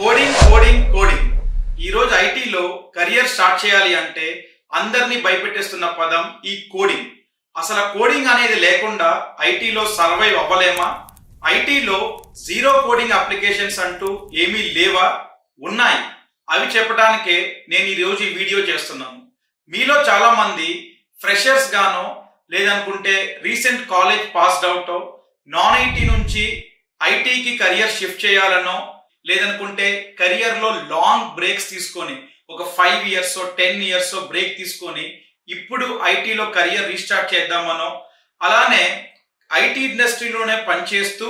Coding coding coding ఈరోజు ఐటీలో career start చేయాలి అంటే అందరినీ భయపెట్టేస్తున్న పదం ఈ కోడింగ్. అసలు కోడింగ్ అనేది లేకుండా ఐటీలో సర్వైవ్ అవ్వలేమా? ఐటీలో జీరో కోడింగ్ అప్లికేషన్స్ అంటూ ఏమీ లేవా? ఉన్నాయి. అవి చెప్పడానికే నేను ఈరోజు ఈ వీడియో చేస్తున్నాను. మీలో చాలా మంది ఫ్రెషర్స్ గానో లేదనుకుంటే రీసెంట్ కాలేజ్ పాస్డ్ అవుటో నాన్ ఐటీ నుంచి ఐటీకి కెరియర్ షిఫ్ట్ చేయాలనో లేదనుకుంటే కెరియర్లో లాంగ్ బ్రేక్స్ తీసుకొని ఒక 5 years 10 years బ్రేక్ తీసుకొని ఇప్పుడు ఐటీలో కెరియర్ రీస్టార్ట్ చేద్దామనో, అలానే ఐటీ ఇండస్ట్రీలోనే పనిచేస్తూ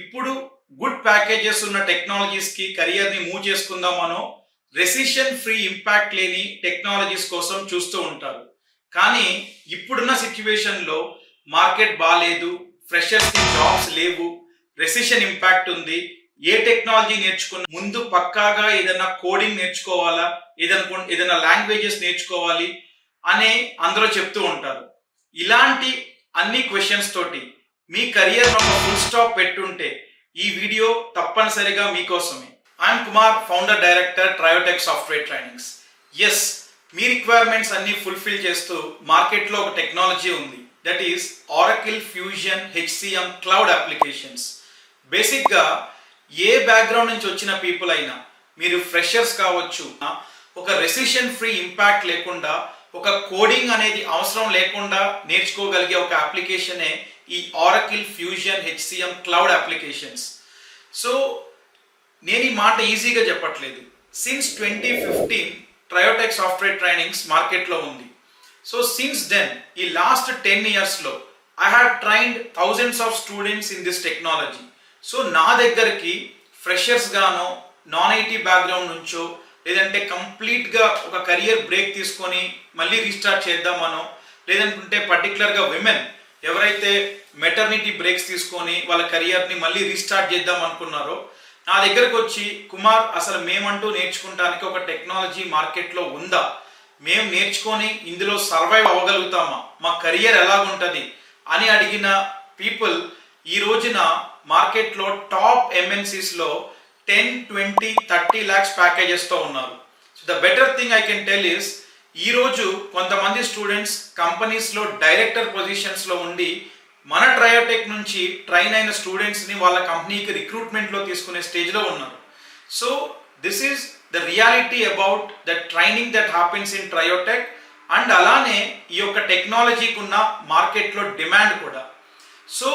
ఇప్పుడు గుడ్ ప్యాకేజెస్ ఉన్న టెక్నాలజీస్కి కెరియర్ని మూవ్ చేసుకుందామనో రెసిషన్ ఫ్రీ ఇంపాక్ట్ లేని టెక్నాలజీస్ కోసం చూస్తూ ఉంటారు. కానీ ఇప్పుడున్న సిచ్యువేషన్లో మార్కెట్ బాగాలేదు, ఫ్రెషర్స్కి జాబ్స్ లేవు, రెసిషన్ ఇంపాక్ట్ ఉంది. ఏ టెక్నాలజీ నేర్చుకున్న ముందు పక్కాగా ఏదైనా కోడింగ్ నేర్చుకోవాలా, ఏదైనా లాంగ్వేజెస్ నేర్చుకోవాలి అని అందరూ చెప్తూ ఉంటారు. ఇలాంటి అన్ని క్వశ్చన్స్ తోటి మీ కెరియర్ ఒక ఫుల్ స్టాప్ పెట్టుంటే ఈ వీడియో తప్పనిసరిగా మీకోసమే. I'm Kumar, founder director Triotech software trainings. Yes, మీ రిక్వైర్మెంట్స్ అన్ని ఫుల్ఫిల్ చేస్తూ మార్కెట్లో ఒక టెక్నాలజీ ఉంది, that is Oracle Fusion HCM cloud applications. బేసిక్గా ఏ బ్యాక్గ్రౌండ్ నుంచి వచ్చిన పీపుల్ అయినా, మీరు ఫ్రెషర్స్ కావచ్చు, ఒక రెసిషన్ ఫ్రీ ఇంపాక్ట్ లేకుండా, ఒక కోడింగ్ అనేది అవసరం లేకుండా నేర్చుకోగలిగే ఒక అప్లికేషనే ఈ Oracle Fusion HCM cloud applications. So నేను ఈ మాట ఈజీగా చెప్పట్లేదు. సిన్స్ 2015 ట్రయోటెక్ సాఫ్ట్వేర్ ట్రైనింగ్స్ మార్కెట్లో ఉంది. సో సిన్స్ దెన్ ఈ లాస్ట్ 10 yearsలో I have trained thousands of students in this technology. So నా దగ్గరికి ఫ్రెషర్స్ గానో, నాన్ ఐటీ బ్యాక్గ్రౌండ్ నుంచో, లేదంటే కంప్లీట్గా ఒక కెరియర్ బ్రేక్ తీసుకొని మళ్ళీ రీస్టార్ట్ చేద్దామనో, లేదనుకుంటే పర్టికులర్గా విమెన్ ఎవరైతే మెటర్నిటీ బ్రేక్స్ తీసుకొని వాళ్ళ కెరియర్ని మళ్ళీ రీస్టార్ట్ చేద్దాం అనుకున్నారో నా దగ్గరకు వచ్చి, కుమార్ అసలు మేమంటూ నేర్చుకుంటానికి ఒక టెక్నాలజీ మార్కెట్లో ఉందా, మేము నేర్చుకొని ఇందులో సర్వైవ్ అవ్వగలుగుతామా, మా కెరియర్ ఎలాగుంటుంది అని అడిగిన పీపుల్ ఈ రోజున మార్కెట్లో టాప్ ఎంఎన్సీస్లో 10, 20, 30 lakhs ప్యాకేజెస్తో ఉన్నారు. So the better thing I can tell is, ఈరోజు కొంతమంది స్టూడెంట్స్ కంపెనీస్లో డైరెక్టర్ పొజిషన్స్లో ఉండి మన ట్రయోటెక్ నుంచి ట్రైన్ అయిన స్టూడెంట్స్ని వాళ్ళ కంపెనీకి రిక్రూట్మెంట్లో తీసుకునే స్టేజ్లో ఉన్నారు. So this is the reality about the training that happens in Triotech. And అలానే ఈ యొక్క టెక్నాలజీకి ఉన్న మార్కెట్లో డిమాండ్ కూడా. సో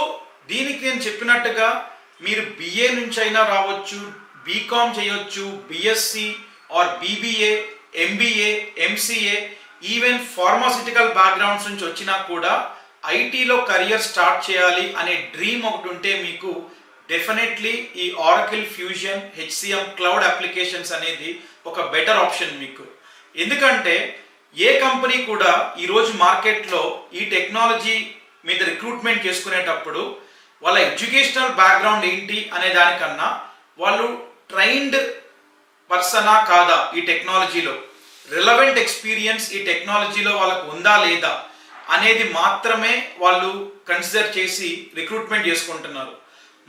దీనికి నేను చెప్పినట్టుగా మీరు బిఏ నుంచి అయినా రావచ్చు, బీకామ్ చేయొచ్చు, BSc are BBA, MBA, MCA, even pharmaceutical backgrounds నుంచి వచ్చినా కూడా ఐటీలో కెరియర్ స్టార్ట్ చేయాలి అనే డ్రీమ్ ఒకటి ఉంటే మీకు డెఫినెట్లీ ఈ Oracle Fusion HCM cloud applications అనేది ఒక బెటర్ ఆప్షన్ మీకు. ఎందుకంటే ఏ కంపెనీ కూడా ఈరోజు మార్కెట్లో ఈ టెక్నాలజీ మీద రిక్రూట్మెంట్ చేసుకునేటప్పుడు వాళ్ళ ఎడ్యుకేషనల్ బ్యాక్గ్రౌండ్ ఏంటి అనే దానికన్నా వాళ్ళు ట్రైన్డ్ పర్సనా కాదా, ఈ టెక్నాలజీలో రిలవెంట్ ఎక్స్పీరియన్స్ ఈ టెక్నాలజీలో వాళ్ళకు ఉందా లేదా అనేది మాత్రమే వాళ్ళు కన్సిడర్ చేసి రిక్రూట్మెంట్ చేసుకుంటున్నారు.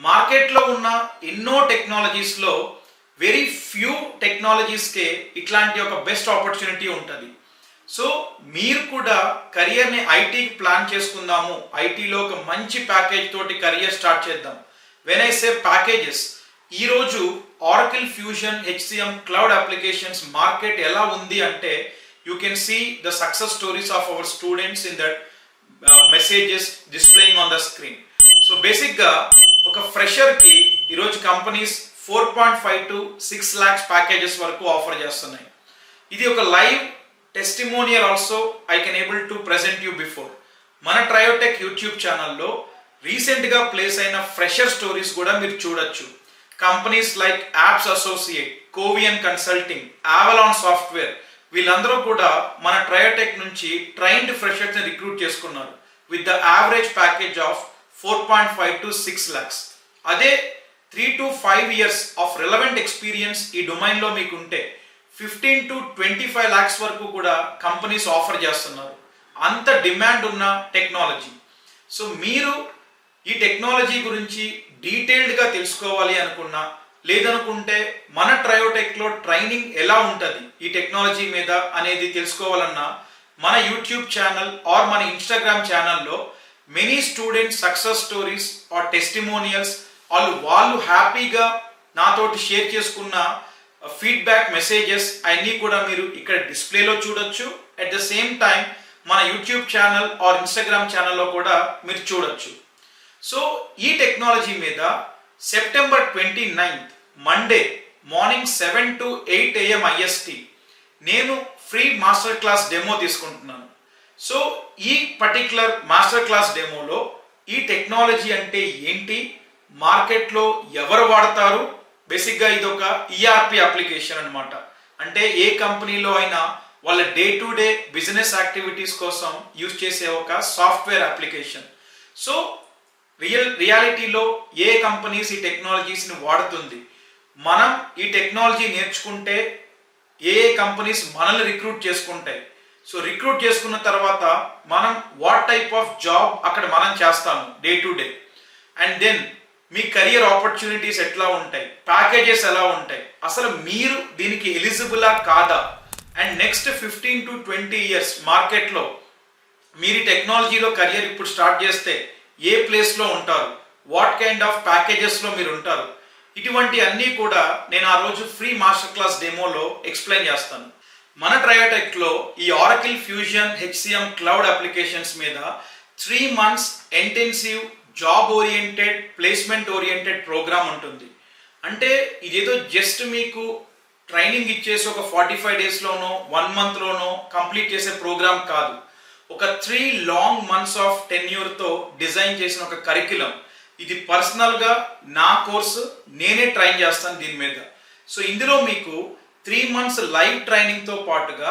మార్కెట్లో ఉన్న ఎన్నో టెక్నాలజీస్లో వెరీ ఫ్యూ టెక్నాలజీస్కే ఇట్లాంటి ఒక బెస్ట్ ఆపర్చునిటీ ఉంటుంది. సో మీరు కూడా కెరియర్ని ఐటీకి ప్లాన్ చేసుకుందాము, ఐటీలో ఒక మంచి ప్యాకేజ్ తోటి కెరియర్ స్టార్ట్ చేద్దాం. వెన్ ఐ సే ప్యాకేజెస్, ఈరోజు Oracle Fusion HCM cloud applications market ఎలా ఉంది అంటే you can see the success stories of our students in that messages displaying on the screen. So బేసిక్గా ఒక ఫ్రెషర్కి ఈరోజు కంపెనీస్ 4.5 to 6 lakhs ప్యాకేజెస్ వరకు offer చేస్తున్నాయి. ఇది ఒక live testimonial also I can able to present you before. మన Triotech YouTube ఛానల్లో రీసెంట్గా ప్లేస్ అయిన ఫ్రెషర్ స్టోరీస్ కూడా మీరు చూడొచ్చు. Companies like Apps Associate, Covian consulting, Avalon software, వీళ్ళందరూ కూడా మన ట్రయోటెక్ నుంచి ట్రైన్డ్ ఫ్రెషర్స్ని రిక్రూట్ చేసుకున్నారు with the average package of 4.5 to 6 lakhs. అదే 3 to 5 years of relevant experience ఈ డొమైన్లో మీకు ఉంటే 15 to 25 lakhs వరకు కూడా కంపెనీస్ ఆఫర్ చేస్తున్నారు. అంత డిమాండ్ ఉన్న టెక్నాలజీ. సో మీరు ఈ టెక్నాలజీ గురించి డీటెయిల్డ్గా తెలుసుకోవాలి అనుకున్నా, లేదనుకుంటే మన ట్రయోటెక్లో ట్రైనింగ్ ఎలా ఉంటుంది ఈ టెక్నాలజీ మీద అనేది తెలుసుకోవాలన్నా మన యూట్యూబ్ ఛానల్ ఆర్ మన ఇన్స్టాగ్రామ్ ఛానల్లో many students success stories or testimonials వాళ్ళు హ్యాపీగా నాతోటి షేర్ చేసుకున్న ఫీడ్బ్యాక్ మెసేజెస్ అన్నీ కూడా మీరు ఇక్కడ డిస్ప్లేలో చూడొచ్చు. అట్ ద సేమ్ టైం మన యూట్యూబ్ ఛానల్ ఆర్ ఇన్స్టాగ్రామ్ ఛానల్లో కూడా మీరు చూడొచ్చు. సో ఈ టెక్నాలజీ మీద September 29th Monday morning 7 to 8 AM IST నేను ఫ్రీ మాస్టర్ క్లాస్ డెమో తీసుకుంటున్నాను. సో ఈ పర్టిక్యులర్ మాస్టర్ క్లాస్ డెమోలో ఈ టెక్నాలజీ అంటే ఏంటి, మార్కెట్లో ఎవరు వాడతారు, బేసిక్గా ఇది ఒక ఈఆర్పి అప్లికేషన్ అనమాట. అంటే ఏ కంపెనీలో అయినా వాళ్ళ day to day business activities కోసం యూజ్ చేసే ఒక సాఫ్ట్వేర్ అప్లికేషన్. సో రియాలిటీలో ఏ కంపెనీస్ ఈ టెక్నాలజీస్ని వాడుతుంది, మనం ఈ టెక్నాలజీ నేర్చుకుంటే ఏ కంపెనీస్ మనల్ని రిక్రూట్ చేసుకుంటాయి. సో రిక్రూట్ చేసుకున్న తర్వాత మనం వాట్ టైప్ ఆఫ్ జాబ్ అక్కడ మనం చేస్తాము day to day, and then మీ కెరియర్ ఆపర్చునిటీస్ ఎట్లా ఉంటాయి, ప్యాకేజెస్ ఎలా ఉంటాయి, అసలు మీరు దీనికి ఎలిజిబులా కాదా, అండ్ నెక్స్ట్ 15 to 20 years మార్కెట్లో మీరు టెక్నాలజీలో కెరియర్ ఇప్పుడు స్టార్ట్ చేస్తే ఏ ప్లేస్లో ఉంటారు, వాట్ కైండ్ ఆఫ్ ప్యాకేజెస్లో మీరు ఉంటారు, ఇటువంటి అన్నీ కూడా నేను ఆ రోజు ఫ్రీ మాస్టర్ క్లాస్ డెమోలో ఎక్స్ప్లెయిన్ చేస్తాను. మన ట్రయోటెక్లో ఈ Oracle Fusion HCM cloud applications మీద 3 months intensive job oriented placement oriented programme ఉంటుంది. అంటే ఇదేదో జస్ట్ మీకు ట్రైనింగ్ ఇచ్చేసి ఒక 45 daysలోనో 1 monthలోనో కంప్లీట్ చేసే ప్రోగ్రామ్ కాదు. ఒక 3 long months ఆఫ్ టెన్యూర్తో డిజైన్ చేసిన ఒక కరిక్యులం. ఇది పర్సనల్గా నా కోర్సు, నేనే ట్రైన్ చేస్తాను దీని మీద. సో ఇందులో మీకు 3 months లైవ్ ట్రైనింగ్తో పాటుగా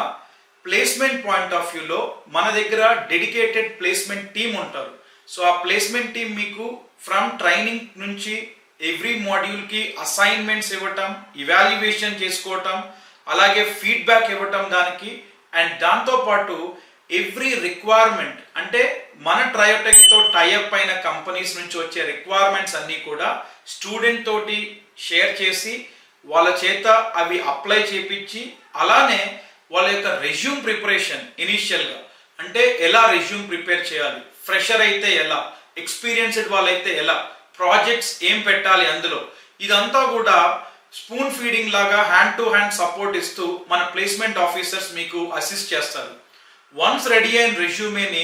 ప్లేస్మెంట్ పాయింట్ ఆఫ్ వ్యూలో మన దగ్గర డెడికేటెడ్ ప్లేస్మెంట్ టీమ్ ఉంటారు. సో ఆ ప్లేస్మెంట్ టీం మీకు ఫ్రమ్ ట్రైనింగ్ నుంచి ఎవ్రీ మాడ్యూల్కి అసైన్మెంట్స్ ఇవ్వటం, ఇవాల్యుయేషన్ చేసుకోవటం, అలాగే ఫీడ్బ్యాక్ ఇవ్వటం దానికి, అండ్ దాంతోపాటు ఎవ్రీ రిక్వైర్మెంట్ అంటే మన ట్రయోటెక్తో టైఅప్ అయిన కంపెనీస్ నుంచి వచ్చే రిక్వైర్మెంట్స్ అన్నీ కూడా స్టూడెంట్ తోటి షేర్ చేసి వాళ్ళ చేత అవి అప్లై చేపించి, అలానే వాళ్ళ యొక్క రెజ్యూమ్ ప్రిపరేషన్ ఇనీషియల్గా అంటే ఎలా రెజ్యూమ్ ప్రిపేర్ చేయాలి, ఫ్రెషర్ అయితే ఎలా, ఎక్స్పీరియన్స్డ్ వాళ్ళైతే ఎలా, ప్రాజెక్ట్స్ ఏం పెట్టాలి అందులో, ఇదంతా కూడా స్పూన్ ఫీడింగ్ లాగా హ్యాండ్ టు హ్యాండ్ సపోర్ట్ ఇస్తూ మన ప్లేస్మెంట్ ఆఫీసర్స్ మీకు అసిస్ట్ చేస్తారు. వన్స్ రెడీ అయిన రెజ్యూమేని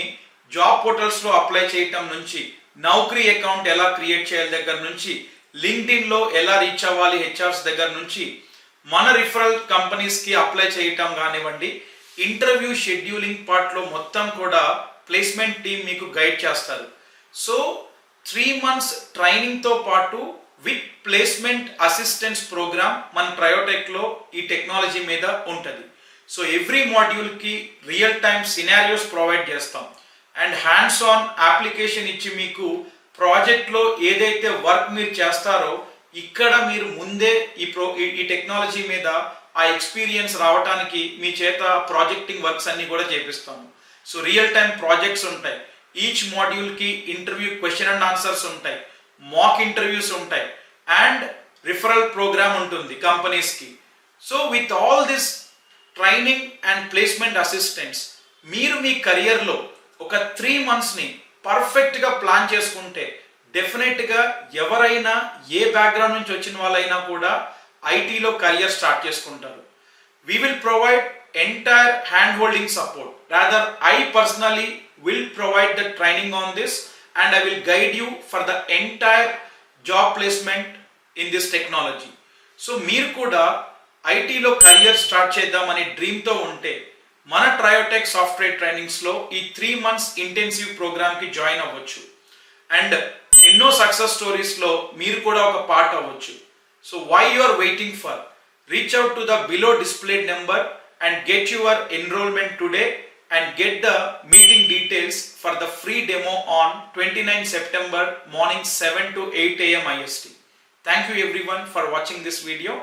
జాబ్ పోర్టల్స్లో అప్లై చేయటం నుంచి, నౌకరీ అకౌంట్ ఎలా క్రియేట్ చేయాలి దగ్గర నుంచి, లింక్డ్ఇన్లో ఎలా రీచ్ అవ్వాలి హెచ్ఆర్స్ దగ్గర నుంచి, మన రిఫరల్ కంపెనీస్కి అప్లై చేయటం కానివ్వండి, ఇంటర్వ్యూ షెడ్యూలింగ్ పార్ట్లో మొత్తం కూడా ప్లేస్మెంట్ టీం మీకు గైడ్ చేస్తారు. సో 3 months ట్రైనింగ్తో పాటు విత్ ప్లేస్మెంట్ అసిస్టెన్స్ ప్రోగ్రామ్ మన ట్రయోటెక్లో ఈ టెక్నాలజీ మీద ఉంటుంది. సో ఎవ్రీ మాడ్యూల్కి రియల్ టైమ్ సినారియోస్ ప్రొవైడ్ చేస్తాం, అండ్ హ్యాండ్స్ ఆన్ అప్లికేషన్ ఇచ్చి మీకు ప్రాజెక్ట్లో ఏదైతే వర్క్ మీరు చేస్తారో ఇక్కడ మీరు ముందే ఈ టెక్నాలజీ మీద ఆ ఎక్స్పీరియన్స్ రావడానికి మీ చేత ప్రాజెక్టింగ్ వర్క్స్ అన్ని కూడా చేపిస్తాము. సో రియల్ టైమ్ ప్రాజెక్ట్స్ ఉంటాయి, ఈచ్ మాడ్యూల్కి ఇంటర్వ్యూ క్వశ్చన్ అండ్ ఆన్సర్స్ ఉంటాయి, మాక్ ఇంటర్వ్యూస్ ఉంటాయి, అండ్ రిఫరల్ ప్రోగ్రామ్ ఉంటుంది కంపెనీస్కి. So with all this training and placement assistants మీరు మీ కెరియర్లో ఒక 3 monthsని పర్ఫెక్ట్గా ప్లాన్ చేసుకుంటే డెఫినెట్గా ఎవరైనా ఏ బ్యాక్గ్రౌండ్ నుంచి వచ్చిన వాళ్ళైనా కూడా ఐటీలో కెరియర్ స్టార్ట్ చేసుకుంటారు. We will provide entire hand-holding support. Rather, I personally will provide the training on this, and I will guide you for the entire job placement in this technology. So, మీరు కూడా ఐటీలో career start చేద్దామని డ్రీమ్తో ఉంటే మన Triotech software ట్రైనింగ్స్లో ఈ 3 months intensive ప్రోగ్రామ్కి join అవ్వచ్చు, and ఎన్నో సక్సెస్ స్టోరీస్లో మీరు కూడా ఒక పార్ట్ అవ్వచ్చు. So why you are waiting for? Reach out to the below displayed number and get your enrollment today and get the meeting details for the free demo on 29 September morning 7 to 8 AM IST. Thank you everyone for watching this video.